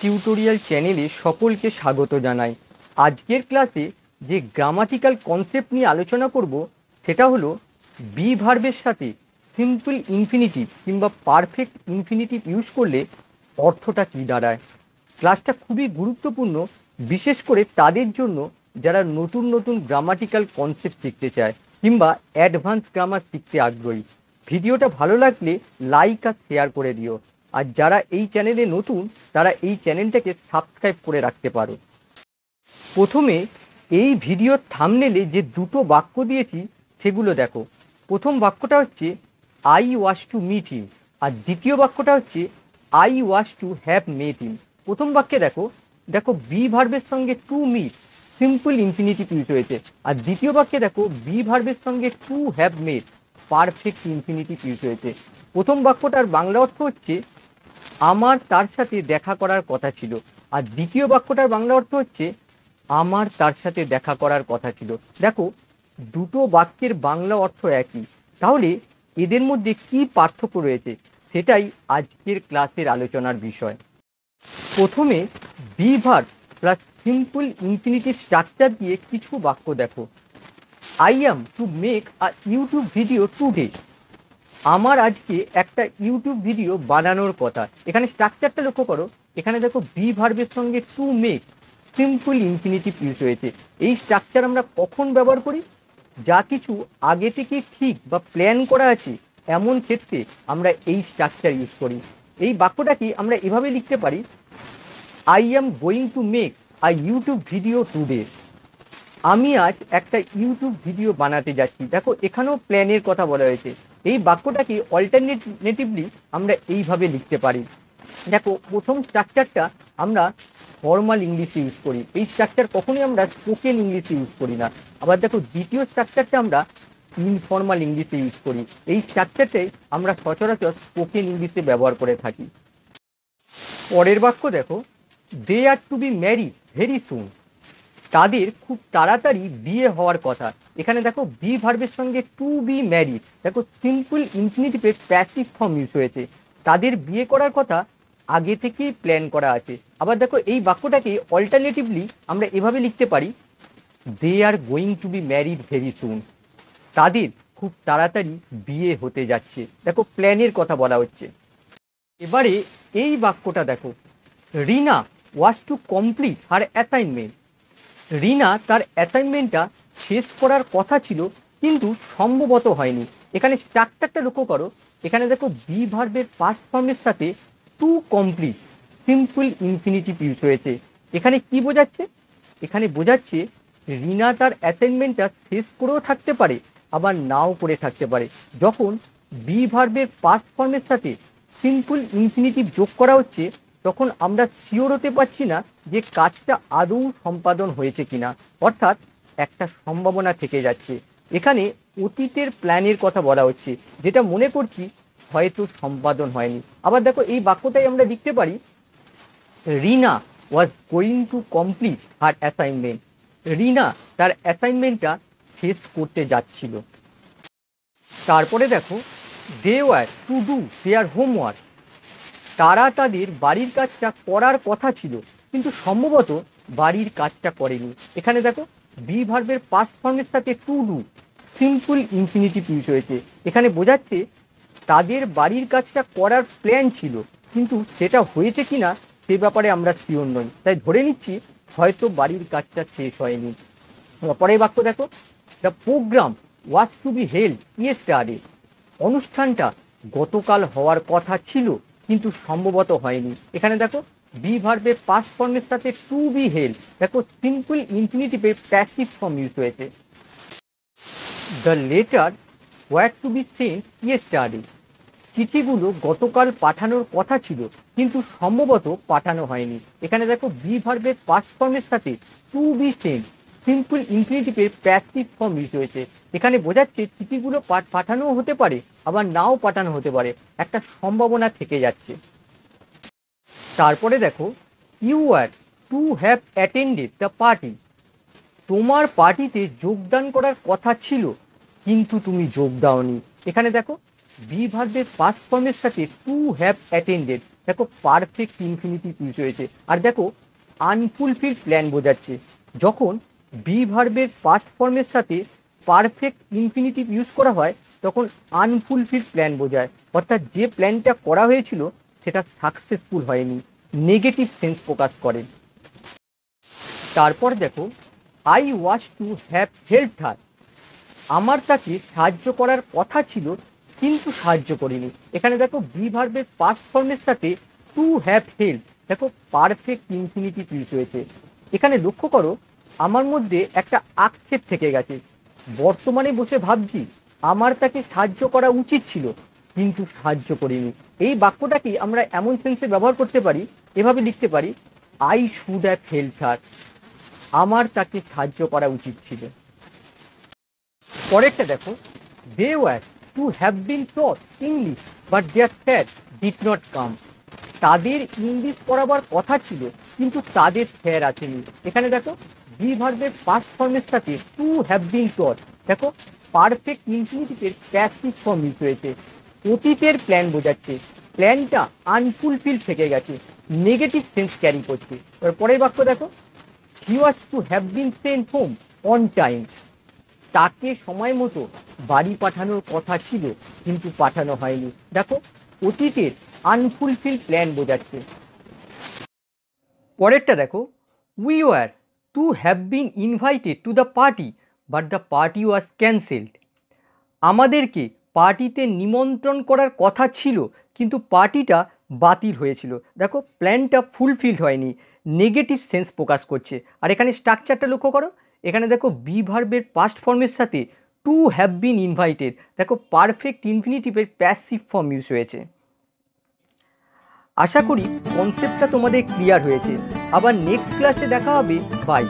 Tutorial চ্যানেলে সকলকে স্বাগত জানাই। আজকের ক্লাসে যে গ্রামাটিক্যাল কনসেপ্ট নিয়ে আলোচনা করব সেটা হলো বি ভার্বের সাথে সিম্পল ইনফিনিটিভ কিংবা পারফেক্ট ইনফিনিটিভ ইউজ করলে অর্থটা কী দাঁড়ায়। ক্লাসটা খুবই গুরুত্বপূর্ণ, বিশেষ করে তাদের জন্য যারা নতুন নতুন গ্রামাটিক্যাল কনসেপ্ট শিখতে চায় কিংবা অ্যাডভান্স গ্রামার শিখতে আগ্রহী। ভিডিওটা ভালো লাগলে লাইক আর শেয়ার করে দিও। আর যারা এই চ্যানেলে নতুন তারা এই চ্যানেলটাকে সাবস্ক্রাইব করে রাখতে পারো। প্রথমে এই ভিডিওর থাম্বনেলে যে দুটো বাক্য দিয়েছি সেগুলো দেখো। প্রথম বাক্যটা হচ্ছে I wish to meet him, আর দ্বিতীয় বাক্যটা হচ্ছে I wish to have met him. প্রথম বাক্যে দেখো দেখো বি ভার্বের সঙ্গে to meet simple infinitive use হয়েছে, আর দ্বিতীয় বাক্যে দেখো বি ভার্বের সঙ্গে to have met perfect infinitive use হয়েছে। প্রথম বাক্যটার বাংলা অর্থ হচ্ছে আমার তার সাথে দেখা করার কথা ছিল, আর দ্বিতীয় বাক্যটার বাংলা অর্থ হচ্ছে আমার তার সাথে দেখা করার কথা ছিল। দেখো দুটো বাক্যের বাংলা অর্থ একই, তাহলে এদের মধ্যে কি পার্থক্য রয়েছে সেটাই আজকের ক্লাসের আলোচনার বিষয়। প্রথমে be verb plus simple infinitive structure দিয়ে কিছু বাক্য দেখো। I am to make a YouTube video today. আমার আজকে একটা ইউটিউব ভিডিও বানানোর কথা। এখানে স্ট্রাকচারটা লক্ষ্য করো, এখানে দেখো বি ভার্বের সঙ্গে to make simple infinitive use হয়েছে। এই স্ট্রাকচার আমরা কখন ব্যবহার করি? যা কিছু আগে থেকে ঠিক বা প্ল্যান করা আছে এমন ক্ষেত্রে আমরা এই স্ট্রাকচার ইউজ করি। এই বাক্যটাকে আমরা এভাবে লিখতে পারি, I am going to make a YouTube video today. আমি আজ একটা ইউটিউব ভিডিও বানাতে যাচ্ছি। দেখো এখানেও প্ল্যানের কথা বলা হয়েছে। এই বাক্যটাকে অল্টারনেটিভলি আমরা এইভাবে লিখতে পারি। দেখো প্রথম স্ট্রাকচারটা আমরা ফর্মাল ইংলিশে ইউজ করি, এই স্ট্রাকচার কখনোই আমরা স্পোকেন ইংলিশে ইউজ করি না। আবার দেখো দ্বিতীয় স্ট্রাকচারটা আমরা ইনফর্মাল ইংলিশে ইউজ করি। এই স্ট্রাকচারটাই আমরা সচরাচর স্পোকেন ইংলিশে ব্যবহার করে থাকি। পরের বাক্য দেখো, they are to be married very soon. তাদের খুব তাড়াতাড়ি বিয়ে হওয়ার কথা। এখানে দেখো বি ভার্বের সঙ্গে টু বি ম্যারিড, দেখো সিম্পল ইনফিনিটিভের প্যাসিভ ফর্ম ইউজ হয়েছে। তাদের বিয়ে করার কথা আগে থেকেই প্ল্যান করা আছে। আবার দেখো এই বাক্যটাকে অল্টারনেটিভলি আমরা এভাবে লিখতে পারি, they are going to be married very soon. তাদের খুব তাড়াতাড়ি বিয়ে হতে যাচ্ছে। দেখো প্ল্যানের কথা বলা হচ্ছে। এবারে এই বাক্যটা দেখো, রিনা ওয়াজ two complete her assignment. Rina তার অ্যাসাইনমেন্টটা শেষ করার কথা ছিল কিন্তু সম্ভবত হয়নি। এখানে স্ট্রাকচারটা লক্ষ্য করো, এখানে দেখো বি ভার্বের পাস্ট ফর্মের সাথে to complete simple infinitive use হয়েছে। এখানে কি বোঝাচ্ছে? এখানে বোঝাচ্ছে রিনা তার অ্যাসাইনমেন্টটা শেষ করেও থাকতে পারে আবার নাও করে থাকতে পারে। যখন বি ভার্বের পাস্ট ফর্মের সাথে সিম্পল ইনফিনিটিভ যোগ করা হচ্ছে তখন আমরা শিওর হতে পারছি না যে কাজটা আদৌ সম্পাদন হয়েছে কিনা, অর্থাৎ একটা সম্ভাবনা থেকে যাচ্ছে। এখানে অতীতের প্ল্যানের কথা বলা হচ্ছে, যেটা মনে করছি হয়তো সম্পাদন হয়নি। আবার দেখো এই বাক্যটাই আমরা লিখতে পারি, Rina was going to complete her assignment. Rina তার অ্যাসাইনমেন্টটা শেষ করতে যাচ্ছিল। তারপরে দেখো, they were to do their homework. তারা তাদের বাড়ির কাজটা করার কথা ছিল কিন্তু সম্ভবত বাড়ির কাজটা করেনি। এখানে দেখো বি ভার্বের পাস্ট ফর্মের সাথে to do simple infinitive use হয়েছে। এখানে বোঝাচ্ছে তাদের বাড়ির কাজটা করার প্ল্যান ছিল কিন্তু সেটা হয়েছে কিনা সে ব্যাপারে আমরা শিওর নই, তাই ধরে নিচ্ছি হয়তো বাড়ির কাজটা শেষ হয়নি। পরের বাক্য দেখো, the programme was to be held yesterday. অনুষ্ঠানটা গতকাল হওয়ার কথা ছিল কিন্তু সম্ভবত হয়নি। এখানে দেখো বি ভার্বের পাস্ট ফর্মের সাথে টু বি হেল্ড, দেখো সিম্পল ইনফিনিটিভের প্যাসিভ ফর্ম ইউজ হয়েছে। The letter were to be sent yesterday. চিঠিগুলো গতকাল পাঠানোর কথা ছিল কিন্তু সম্ভবত পাঠানো হয়নি। এখানে দেখো বি ভার্বের পাস্ট ফর্মের সাথে টু বি সেন্ট সিম্পল ইনফিনিটিভের প্যাসিভ ফর্ম ইউজ হয়েছে। এখানে বোঝাচ্ছে চিঠিগুলো পাঠানোও হতে পারে আবার নাও পাঠানো হতে পারে, একটা সম্ভাবনা থেকে যাচ্ছে। তারপরে দেখো, you are to have attended the party. তোমার পার্টিতে যোগদান করার কথা ছিল কিন্তু তুমি যোগ দাওনি। এখানে দেখো বি ভার্বের পাস্ট ফর্মের সাথে টু হ্যাভ অ্যাটেন্ডেড দেখো পারফেক্ট ইনফিনিটিভ ইউজ হয়েছে। আর দেখো আনফুলফিল প্ল্যান বোঝাচ্ছে। যখন বি ভার্বের পাস্ট ফর্মের সাথে পারফেক্ট ইনফিনিটিভ ইউজ করা হয় তখন আনফুলফিল প্ল্যান বোঝায়, অর্থাৎ যে প্ল্যানটা করা হয়েছিল সেটা সাকসেসফুল হয়নি, নেগেটিভ সেন্স প্রকাশ করে। তারপর দেখো I was to have help her, আমার তাকে সাহায্য করার কথা ছিল কিন্তু সাহায্য করিনি। এখানে দেখো বি ভার্বের পাস্ট ফর্মের সাথে টু হ্যাভ হেল্প, দেখো পারফেক্ট ইনফিনিটিভ ইউজ হয়েছে। এখানে লক্ষ্য করো আমার মধ্যে একটা আক্ষেপ থেকে গেছে, বর্তমানে বসে ভাবছি আমার তাকে সাহায্য করা উচিত ছিল কিন্তু সাহায্য করিনি। এই বাক্যটাকে আমরা এমন সেন্সে ব্যবহার করতে পারি, এভাবে লিখতে পারি I should have help her, আমার তাকে সাহায্য করা উচিত ছিল। পরেরটা দেখো they were to have been taught English but their sir did not come, তাদের ইংলিশ পড়াবার কথা ছিল কিন্তু তাদের স্যার আসেনি। এখানে দেখো বি ভার্বের পাস্ট ফর্মের সাথে টু হ্যাভ বিন টট, দেখো পারফেক্ট ইনফিনিটিভের প্যাসিভ ফর্ম ইউজ হয়েছে, অতীতের প্ল্যান বোঝাচ্ছে, প্ল্যানটা আনফুলফিল থেকে গেছে, নেগেটিভ সেন্স ক্যারি করছে। পরের বাক্য দেখো he was to have been sent home on time, তাকে সময় মতো বাড়ি পাঠানোর কথা ছিল কিন্তু পাঠানো হয়নি। দেখো অতীতের আনফুলফিল প্ল্যান বোঝাচ্ছে। পরেরটা দেখো we were to have been invited to the party but the party was cancelled, আমাদেরকে পার্টিতে নিমন্ত্রণ করার কথা ছিল কিন্তু পার্টিটা বাতিল হয়েছিল। দেখো প্ল্যানটা ফুলফিলড হয়নি, নেগেটিভ সেন্স প্রকাশ করছে। আর এখানে স্ট্রাকচারটা লক্ষ্য করো, এখানে দেখো বি ভার্বের পাস্ট ফর্মের সাথে টু হ্যাভ বিন ইনভাইটেড, দেখো পারফেক্ট ইনফিনিটিভের প্যাসিভ ফর্ম ইউজ হয়েছে। আশা করি কনসেপ্টটা তোমাদের ক্লিয়ার হয়েছে। আবার নেক্সট ক্লাসে দেখা হবে। বাই।